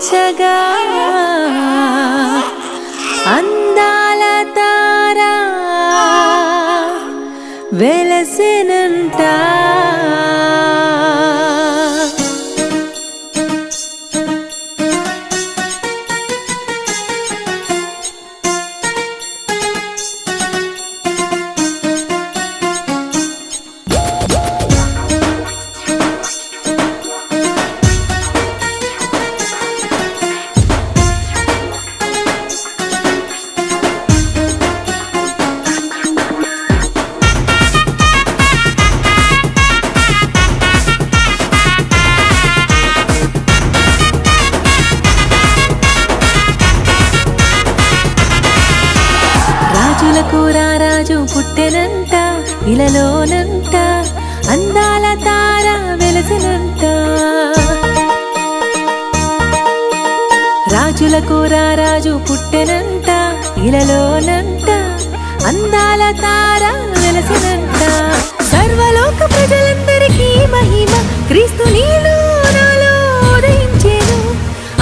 ఉదయించగా అందాల తారా వెలసెనంట. రాజులకు రారాజు పుట్టెనంట, ఇలలోనంట అందాల తార వెలసెనంట. రాజులకు రారాజు పుట్టెనంట, ఇలలోనంట అందాల తార వెలసెనంట. సర్వలోక ప్రజలందరికీ మహిమ క్రీస్తు నీలో నాలో ఉదయించెను.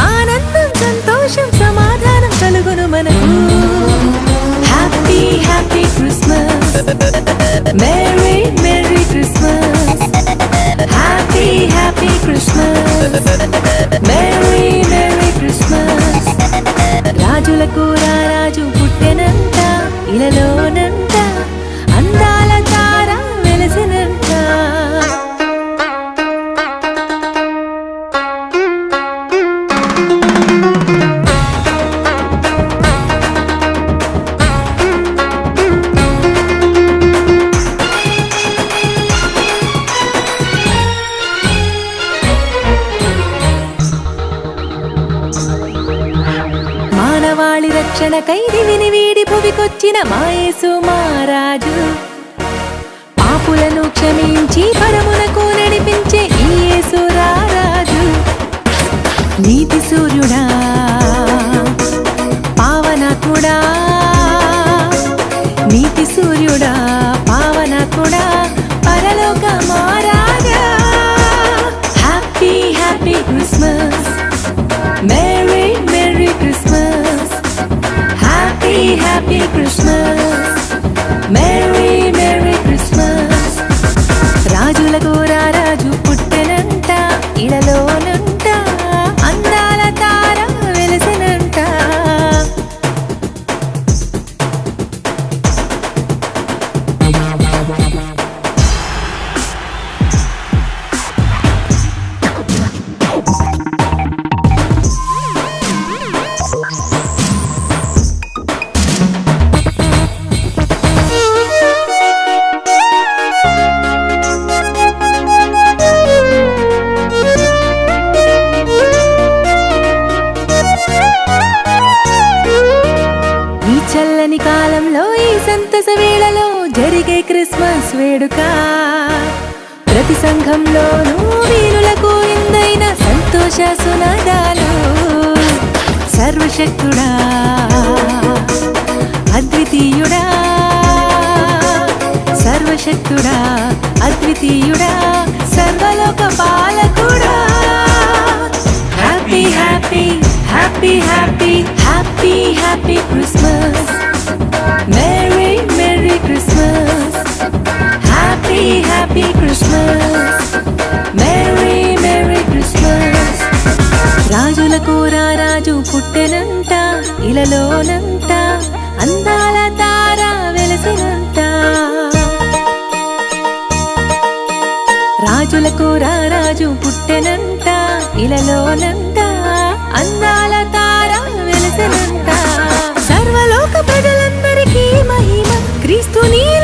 ఆనందం సంతోషం సమాధానం కలుగును మనకు. Happy, happy Christmas. Merry, Merry Christmas. Happy, happy Christmas. Merry, Merry Christmas. రాజులకు రారాజు పుట్టెనంట, ఇలలోనంట అందాల తార వెలసెనంట. మానవాళి రక్షణకై దివిని వీడి భువికొచ్చిన మా యేసు మహారాజు. పాపులను క్షమించి పరమునకు నడిపించే ఈ యేసు రారాజు. నీతి సూర్యుడా పావనాత్ముడా, నీతి సూర్యుడా పావనాత్ముడా పరలోక మహారాజా. Happy happy Christmas. Merry, Merry Christmas. Happy, Happy Christmas. Merry, Merry Christmas. రాజులకు రారాజు పుట్టెనంట, ఇలలోనంట అందాల తార వెలసెనంట. చల్లని కాలంలో ఈ సంతస వేళలో జరిగే క్రిస్మస్ వేడుక. ప్రతి సంఘంలోనూ వీరులకు ఇందైన సంతోష సునాదాలు. సర్వశక్తుడా అద్వితీయుడా, సర్వశక్తుడా అద్వితీయుడా సర్వలోక పాలకుడా. Happy happy happy happy happy happy Christmas. Merry, Merry Christmas. Happy, happy Christmas. Merry, Merry Christmas. రాజులకు రారాజు పుట్టెనంట, ఇలలోనంట అందాల తార వెలసెనంట. రాజులకు రారాజు పుట్టెనంట, ఇలలోనంట అందాల తార వెలసెనంట. సర్వలోక ప్రజలందరికీ మహిమ క్రీస్తు నీలో